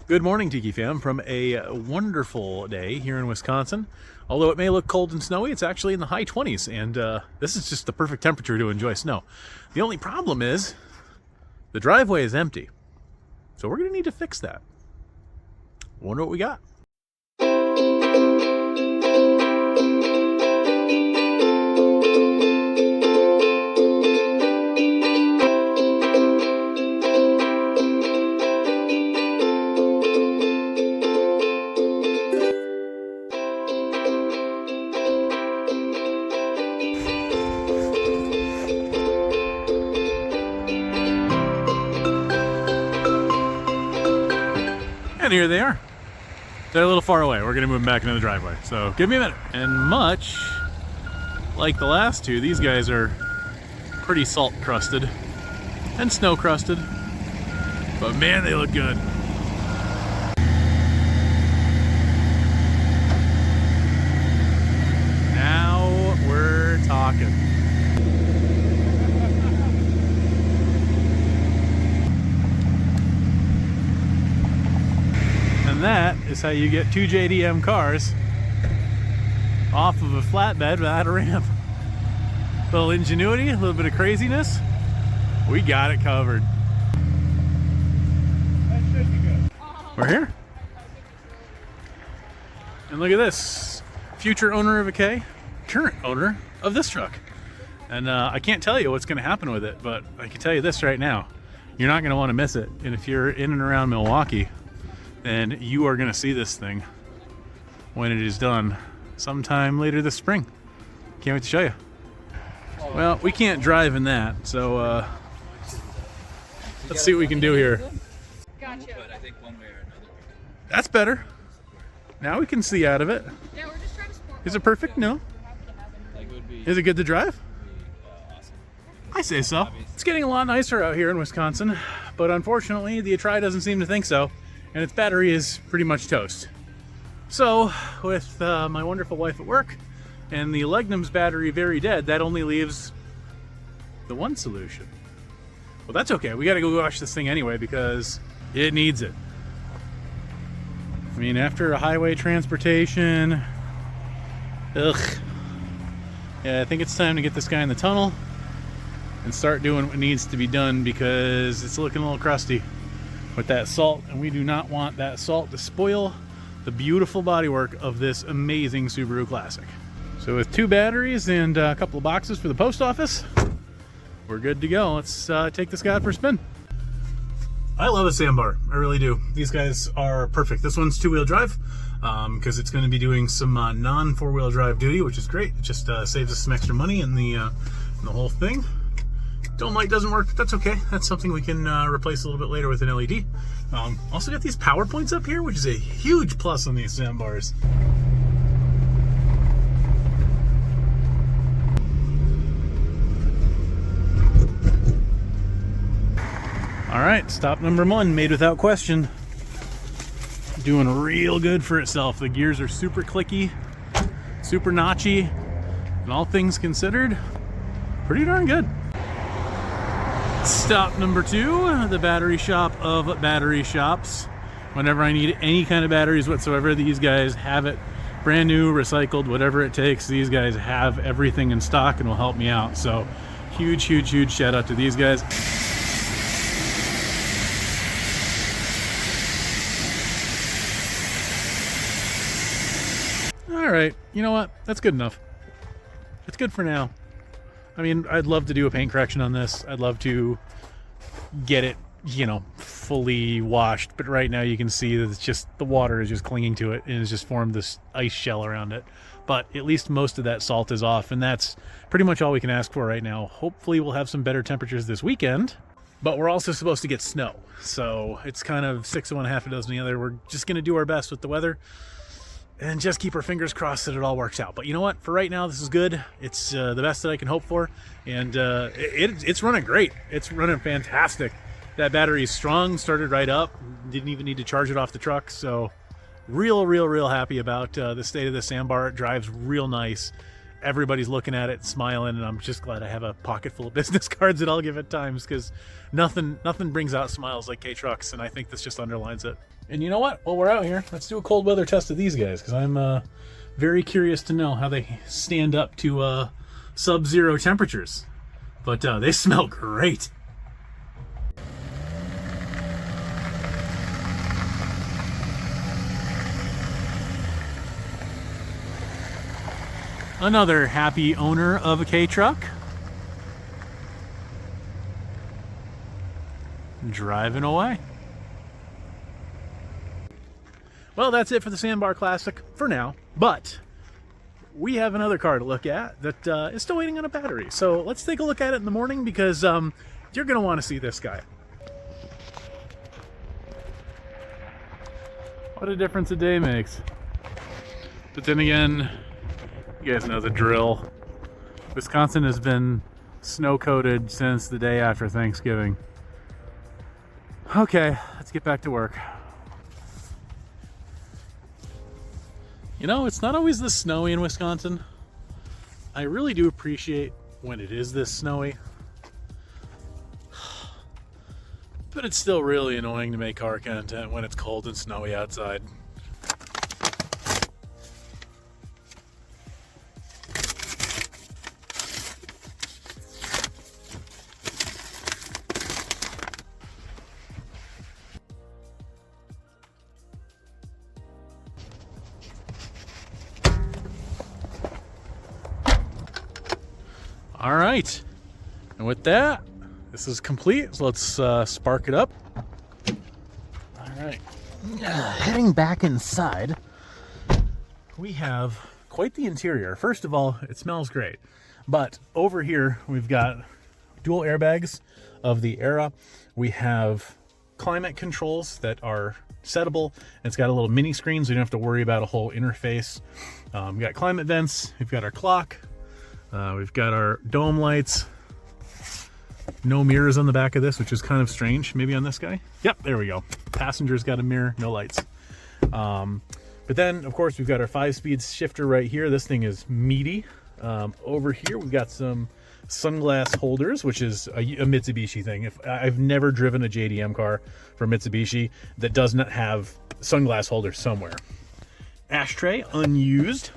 Good morning, Tiki fam, from a wonderful day here in Wisconsin. Although it may look cold and snowy, it's actually in the high 20s, and this is just the perfect temperature to enjoy snow. The only problem is the driveway is empty, so we're going to need to fix that. Wonder what we got. And here they are. They're a little far away. We're gonna move them back into the driveway. So give me a minute. And much like the last two, these guys are pretty salt crusted and snow crusted. But man, they look good. Now we're talking. And that is how you get two JDM cars off of a flatbed without a ramp. A little ingenuity, a little bit of craziness. We got it covered. That should be good. We're here. And look at this. Future owner of a K, current owner of this truck. And I can't tell you what's going to happen with it, but I can tell you this right now. You're not going to want to miss it. And if you're in and around Milwaukee, then you are going to see this thing when it is done sometime later this spring. Can't wait to show you. Well, we can't drive in that, so let's see what we can do here. Gotcha. But I think one way or another. That's better. Now we can see out of it. Yeah, we're just trying to support. Is it perfect? No. Like it would be, Is it good to drive? awesome. I say so. It's getting a lot nicer out here in Wisconsin, but unfortunately the Atri doesn't seem to think so, and its battery is pretty much toast. So with my wonderful wife at work and the Legnum's battery very dead, that only leaves the one solution. Well, that's okay. We gotta go wash this thing anyway because it needs it. I mean, after a highway transportation, ugh. Yeah, I think it's time to get this guy in the tunnel and start doing what needs to be done because it's looking a little crusty with that salt, and we do not want that salt to spoil the beautiful bodywork of this amazing Subaru Classic. So with two batteries and a couple of boxes for the post office, we're good to go. Let's take this guy out for a spin. I love a Sambar, I really do. These guys are perfect. This one's two-wheel drive because it's going to be doing some non-four-wheel drive duty, which is great. It just saves us some extra money in the whole thing. Dome light doesn't work, but that's okay. That's something we can replace a little bit later with an LED. Also got these power points up here, which is a huge plus on these Sambars. All right, stop number one, made without question. Doing real good for itself. The gears are super clicky, super notchy, and all things considered, pretty darn good. Stop number two, the battery shop of battery shops. Whenever I need any kind of batteries whatsoever, these guys have it. Brand new, recycled, whatever it takes, these guys have everything in stock and will help me out. So huge, huge, huge shout out to these guys. All right, you know what? That's good enough. It's good for now. I mean, I'd love to do a paint correction on this. I'd love to get it, you know, fully washed. But right now you can see that it's just, the water is just clinging to it and has just formed this ice shell around it. But at least most of that salt is off, and that's pretty much all we can ask for right now. Hopefully we'll have some better temperatures this weekend, but we're also supposed to get snow. So it's kind of 6 of one, half a dozen the other. We're just going to do our best with the weather and just keep our fingers crossed that it all works out. But you know what? For right now, this is good. It's the best that I can hope for. And it's running great. It's running fantastic. That battery is strong, started right up. Didn't even need to charge it off the truck. So real happy about the state of the Sambar. It drives real nice. everybody's looking at it, smiling, and I'm just glad I have a pocket full of business cards that I'll give at times, because nothing brings out smiles like K-Trucks, and I think this just underlines it. And you know what? While we're out here, let's do a cold weather test of these guys, because I'm very curious to know how they stand up to sub-zero temperatures. But they smell great. Another happy owner of a K-Truck. Driving away. Well, that's it for the Sambar Classic for now, but we have another car to look at that is still waiting on a battery. So let's take a look at it in the morning, because you're going to want to see this guy. What a difference a day makes. But then again, you guys know the drill. Wisconsin has been snow-coated since the day after Thanksgiving. Okay, let's get back to work. You know, it's not always this snowy in Wisconsin. I really do appreciate when it is this snowy. But it's still really annoying to make car content when it's cold and snowy outside. All right, and with that, this is complete, so let's spark it up. All right, heading back inside, we have quite the interior. First of all, it smells great, but over here we've got dual airbags of the era. We have climate controls that are settable. It's got a little mini screen, so you don't have to worry about a whole interface. We've got climate vents, we've got our clock. We've got our dome lights. No mirrors on the back of this, which is kind of strange. Maybe on this guy. Yep, there we go. Passenger's got a mirror, no lights. But then, of course, we've got our 5-speed shifter right here. This thing is meaty. Over here, we've got some sunglass holders, which is a Mitsubishi thing. I've never driven a JDM car from Mitsubishi that does not have sunglass holders somewhere. Ashtray, unused.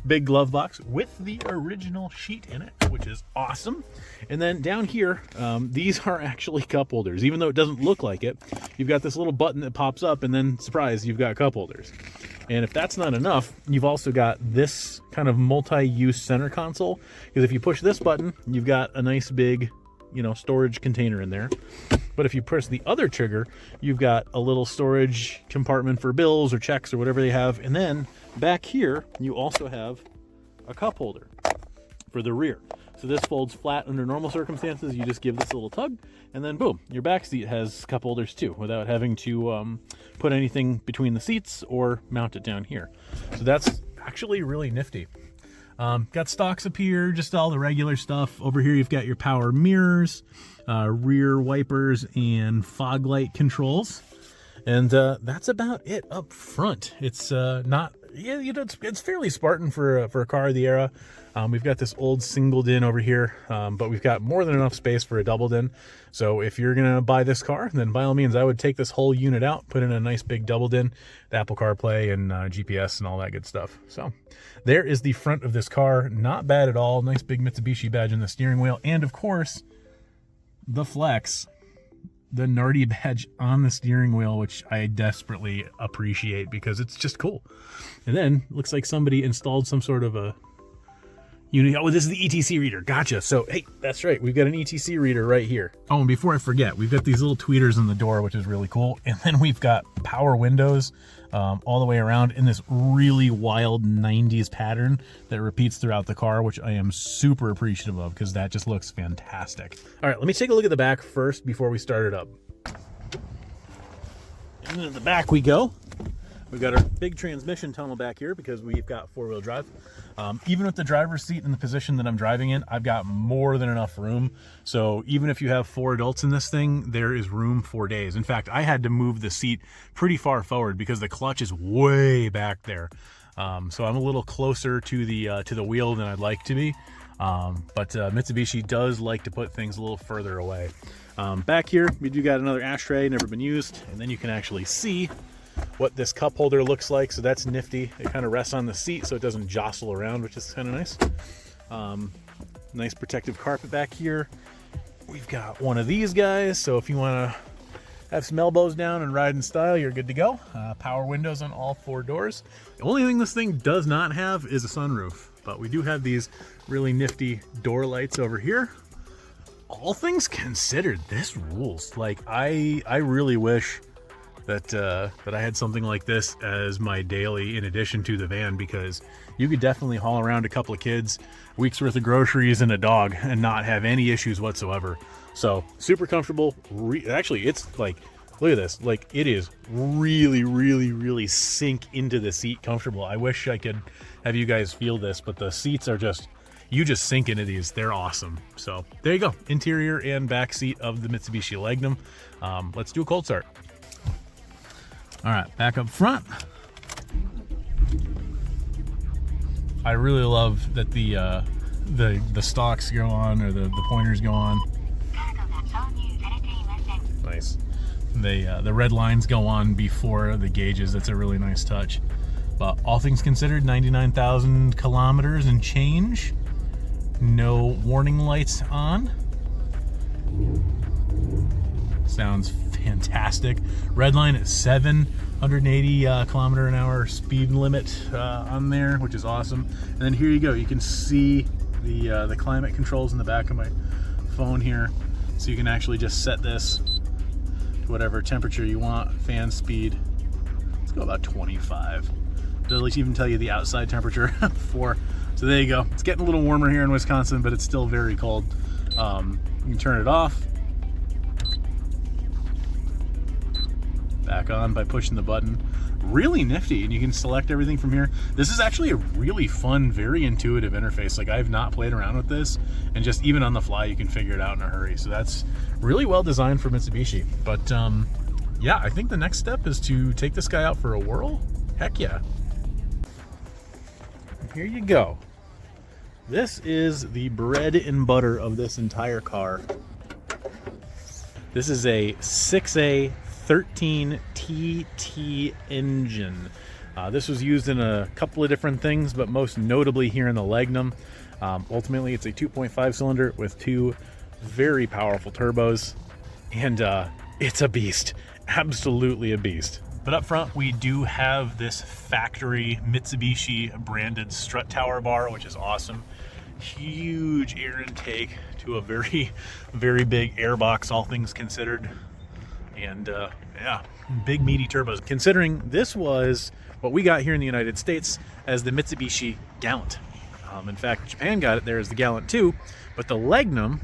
Big glove box with the original sheet in it, which is awesome. And then down here, these are actually cup holders. Even though it doesn't look like it, you've got this little button that pops up, and then, surprise, you've got cup holders. And if that's not enough, you've also got this kind of multi-use center console, because if you push this button, you've got a nice big, you know, storage container in there. But if you press the other trigger, you've got a little storage compartment for bills or checks or whatever they have. And then back here, you also have a cup holder for the rear. So this folds flat under normal circumstances. You just give this a little tug, and then boom, your back seat has cup holders too, without having to put anything between the seats or mount it down here. So that's actually really nifty. Got stocks up here, just all the regular stuff. Over here, you've got your power mirrors, rear wipers, and fog light controls. And that's about it up front. It's not, yeah, you know, it's fairly Spartan for a car of the era. We've got this old single din over here, but we've got more than enough space for a double din. So if you're gonna buy this car, then by all means, I would take this whole unit out, put in a nice big double din, the Apple CarPlay and GPS and all that good stuff. So there is the front of this car. Not bad at all. Nice big Mitsubishi badge in the steering wheel, and of course, the flex. The Nardi badge on the steering wheel, which I desperately appreciate because it's just cool. And then looks like somebody installed some sort of a unit. Oh, this is the ETC reader. Gotcha. So, hey, that's right. We've got an ETC reader right here. Oh, and before I forget, we've got these little tweeters in the door, which is really cool. And then we've got power windows all the way around in this really wild 90s pattern that repeats throughout the car, which I am super appreciative of because that just looks fantastic. All right, let me take a look at the back first before we start it up. Into the back we go. We've got our big transmission tunnel back here because we've got four-wheel drive. Even with the driver's seat in the position that I'm driving in, I've got more than enough room. So even if you have 4 adults in this thing, there is room for days. In fact, I had to move the seat pretty far forward because the clutch is way back there. So I'm a little closer to the wheel than I'd like to be. But Mitsubishi does like to put things a little further away. Back here, we do got another ashtray, never been used, and then you can actually see what this cup holder looks like. So that's nifty. It kind of rests on the seat so it doesn't jostle around, which is kind of nice. Nice protective carpet back here. We've got one of these guys, so if you want to have some elbows down and ride in style, you're good to go. Power windows on all 4 doors. The only thing this thing does not have is a sunroof, but we do have these really nifty door lights over here. All things considered, this rules. Like, I really wish that I had something like this as my daily in addition to the van, because you could definitely haul around a couple of kids, week's worth of groceries, and a dog and not have any issues whatsoever. So super comfortable. Actually, it's like, look at this, like it is really sink into the seat comfortable. I wish I could have you guys feel this, but the seats are just, you just sink into these. They're awesome. So there you go, interior and back seat of the Mitsubishi Legnum. Let's do a cold start. All right, back up front. I really love that the stalks go on, or the pointers go on. Nice. The red lines go on before the gauges. That's a really nice touch. But all things considered, 99,000 kilometers and change. No warning lights on. Sounds fantastic. Red line at 780 kilometer an hour speed limit on there, which is awesome. And then here you go. You can see the climate controls in the back of my phone here, so you can actually just set this to whatever temperature you want. Fan speed, let's go about 25. It'll at least even tell you the outside temperature before. So there you go. It's getting a little warmer here in Wisconsin, but it's still very cold. You can turn it off, back on by pushing the button. Really nifty, and you can select everything from here. This is actually a really fun, very intuitive interface. Like, I've not played around with this, and just even on the fly you can figure it out in a hurry. So that's really well designed for Mitsubishi. But yeah, I think the next step is to take this guy out for a whirl. Heck yeah. Here you go. This is the bread and butter of this entire car. This is a 6A 13 TT engine. This was used in a couple of different things, but most notably here in the Legnum. Ultimately, it's a 2.5 cylinder with 2 very powerful turbos, and it's a beast. Absolutely a beast. But up front, we do have this factory Mitsubishi branded strut tower bar, which is awesome. Huge air intake to a very big airbox, all things considered. And yeah, big meaty turbos. Considering this was what we got here in the United States as the Mitsubishi Gallant. In fact, Japan got it there as the Gallant too, but the Legnum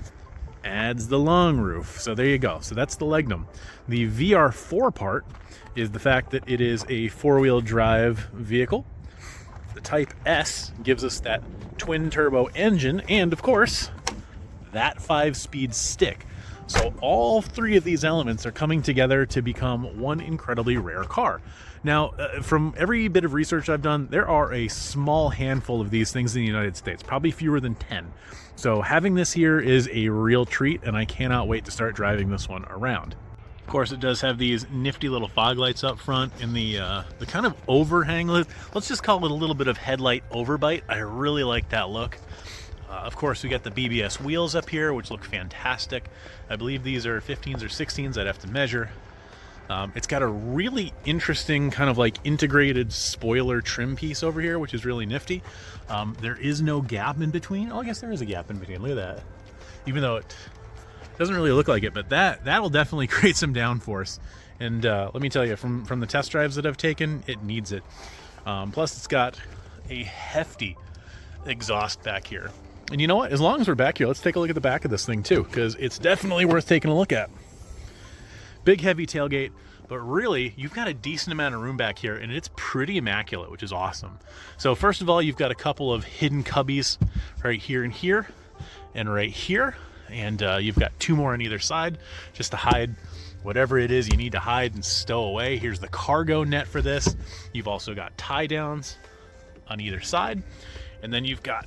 adds the long roof. So there you go. So that's the Legnum. The VR-4 part is the fact that it is a 4-wheel drive vehicle. The Type S gives us that twin turbo engine, and of course, that 5-speed stick. So all 3 of these elements are coming together to become one incredibly rare car. Now, from every bit of research I've done, there are a small handful of these things in the United States, probably fewer than 10. So having this here is a real treat, and I cannot wait to start driving this one around. Of course, it does have these nifty little fog lights up front and the kind of overhang. Let's just call it a little bit of headlight overbite. I really like that look. Of course, we got the BBS wheels up here, which look fantastic. I believe these are 15s or 16s. I'd have to measure. It's got a really interesting kind of like integrated spoiler trim piece over here, which is really nifty. There is no gap in between. Oh, I guess there is a gap in between. Look at that. Even though it doesn't really look like it, but that'll definitely create some downforce. And let me tell you, from the test drives that I've taken, it needs it. Plus, it's got a hefty exhaust back here. And you know what? As long as we're back here, let's take a look at the back of this thing too, because it's definitely worth taking a look at. Big heavy tailgate, But really, you've got a decent amount of room back here, and it's pretty immaculate, which is awesome. So first of all, you've got a couple of hidden cubbies right here and here, and right here. And you've got 2 more on either side, just to hide whatever it is you need to hide and stow away. Here's the cargo net for this. You've also got tie downs on either side. And then you've got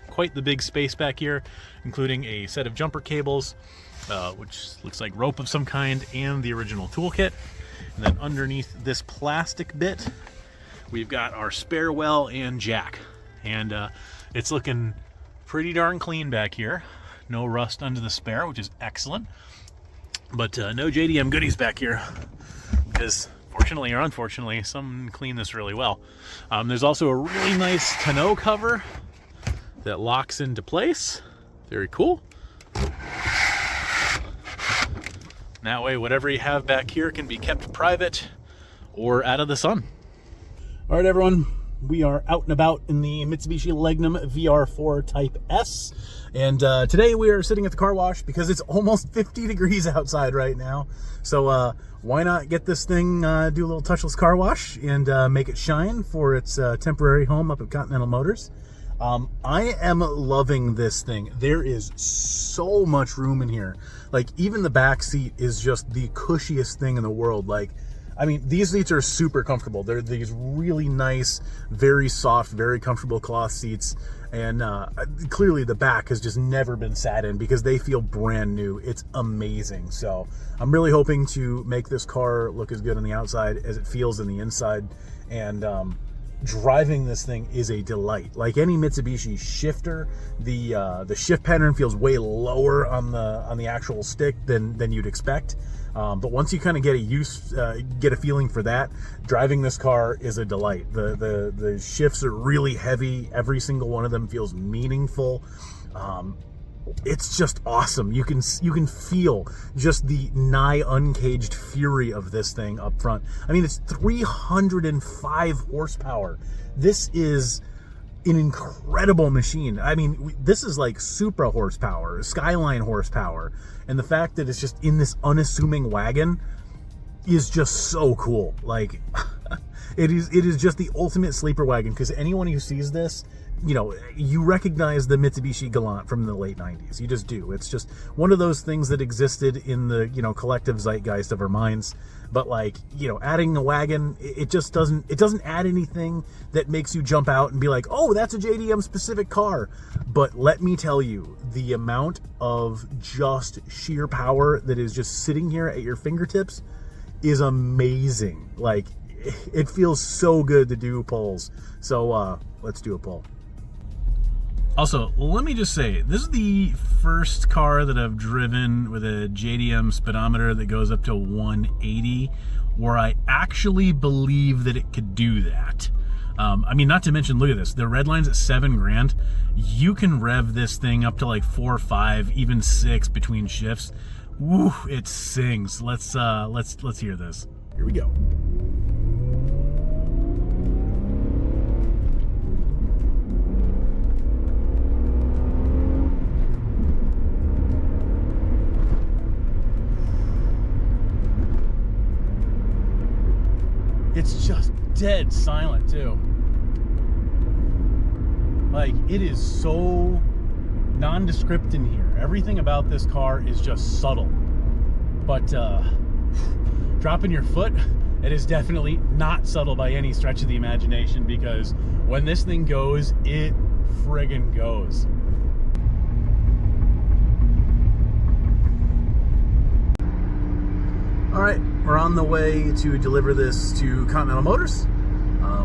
quite the big space back here, including a set of jumper cables, which looks like rope of some kind, and the original toolkit. And then underneath this plastic bit, we've got our spare well and jack. And it's looking pretty darn clean back here. No rust under the spare, which is excellent. But no JDM goodies back here, because fortunately or unfortunately, someone cleaned this really well. There's also a really nice tonneau cover that locks into place. Very cool. That way, whatever you have back here can be kept private or out of the sun. All right, everyone. We are out and about in the Mitsubishi Legnum VR-4 Type S. And today we are sitting at the car wash because it's almost 50 degrees outside right now. So why not get this thing, do a little touchless car wash and make it shine for its temporary home up at Continental Motors. I am loving this thing. There is so much room in here. Like, even the back seat is just the cushiest thing in the world. Like, I mean, these seats are super comfortable. They're these really nice, very soft, very comfortable cloth seats. And clearly the back has just never been sat in because they feel brand new. It's amazing. So I'm really hoping to make this car look as good on the outside as it feels in the inside. And driving this thing is a delight. Like any Mitsubishi shifter, the shift pattern feels way lower on the actual stick than you'd expect. But once you kind of get a feeling for that, driving this car is a delight. The shifts are really heavy. Every single one of them feels meaningful. It's just awesome. You can feel just the nigh uncaged fury of this thing up front. I mean, it's 305 horsepower. This is an incredible machine. I mean, this is like Supra horsepower, Skyline horsepower, and the fact that it's just in this unassuming wagon is just so cool. Like, it is just the ultimate sleeper wagon, because anyone who sees this, you know, you recognize the Mitsubishi Galant from the late 90s. You just do. It's just one of those things that existed in the, you know, collective zeitgeist of our minds. But, like, you know, adding a wagon, it just doesn't add anything that makes you jump out and be like, oh, that's a JDM specific car. But let me tell you, the amount of just sheer power that is just sitting here at your fingertips is amazing. Like, it feels so good to do pulls. So let's do a pull. Also, let me just say, this is the first car that I've driven with a JDM speedometer that goes up to 180, where I actually believe that it could do that. I mean, not to mention, look at this. The red line's at $7,000. You can rev this thing up to like 4 or 5, even 6 between shifts. Woo, it sings. Let's hear this. Here we go. It's just dead silent too. Like, it is so nondescript in here. Everything about this car is just subtle. But dropping your foot, it is definitely not subtle by any stretch of the imagination, because when this thing goes, it friggin' goes. All right, we're on the way to deliver this to Continental Motors.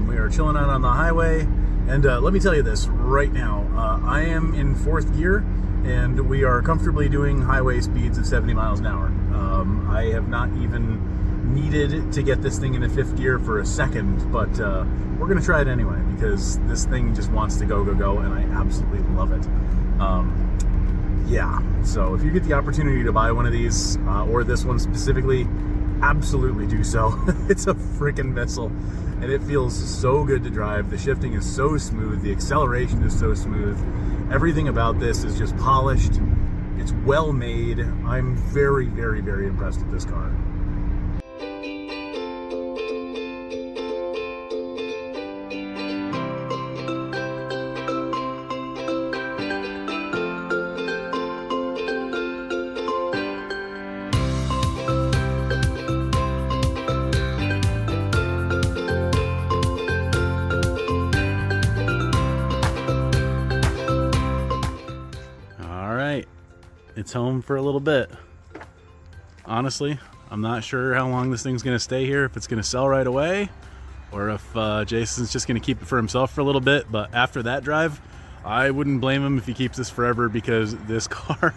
We are chilling out on the highway, and let me tell you this right now. I am in 4th gear, and we are comfortably doing highway speeds of 70 miles an hour. I have not even needed to get this thing into 5th gear for a second, but we're going to try it anyway, because this thing just wants to go, and I absolutely love it. Yeah, so if you get the opportunity to buy one of these, or this one specifically, absolutely do so. It's a freaking missile, and it feels so good to drive. The shifting is so smooth, the acceleration is so smooth. Everything about this is just polished. It's well made. I'm very, very, very impressed with this car. it's home for a little bit. Honestly, I'm not sure how long this thing's gonna stay here, if it's gonna sell right away, or if Jason's just gonna keep it for himself for a little bit. But after that drive, I wouldn't blame him if he keeps this forever, because this car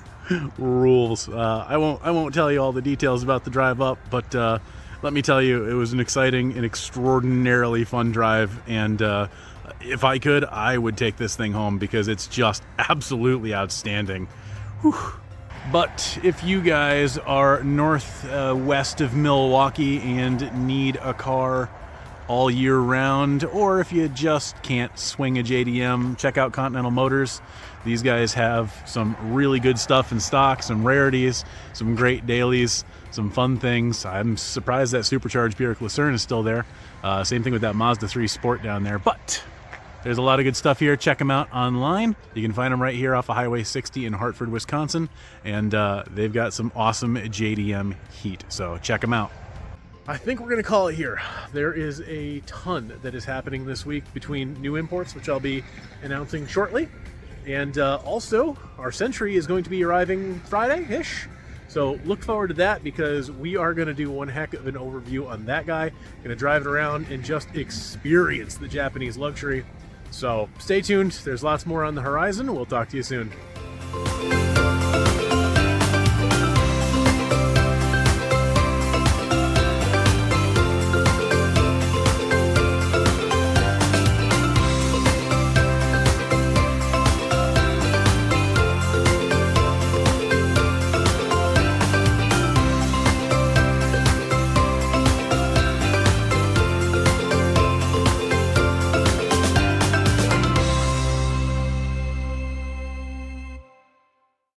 rules. I won't tell you all the details about the drive up, but let me tell you, it was an exciting and extraordinarily fun drive, and if I could, I would take this thing home because it's just absolutely outstanding. Whew. But if you guys are northwest of Milwaukee and need a car all year round, or if you just can't swing a JDM, check out Continental Motors. These guys have some really good stuff in stock, some rarities, some great dailies, some fun things. I'm surprised that supercharged Buick Lucerne is still there. Same thing with that Mazda 3 Sport down there, but there's a lot of good stuff here. Check them out online. You can find them right here off of Highway 60 in Hartford, Wisconsin. And they've got some awesome JDM heat, so check them out. I think we're going to call it here. There is a ton that is happening this week between new imports, which I'll be announcing shortly. And also, our Century is going to be arriving Friday-ish. So look forward to that, because we are going to do one heck of an overview on that guy. Going to drive it around and just experience the Japanese luxury. So stay tuned. There's lots more on the horizon. We'll talk to you soon.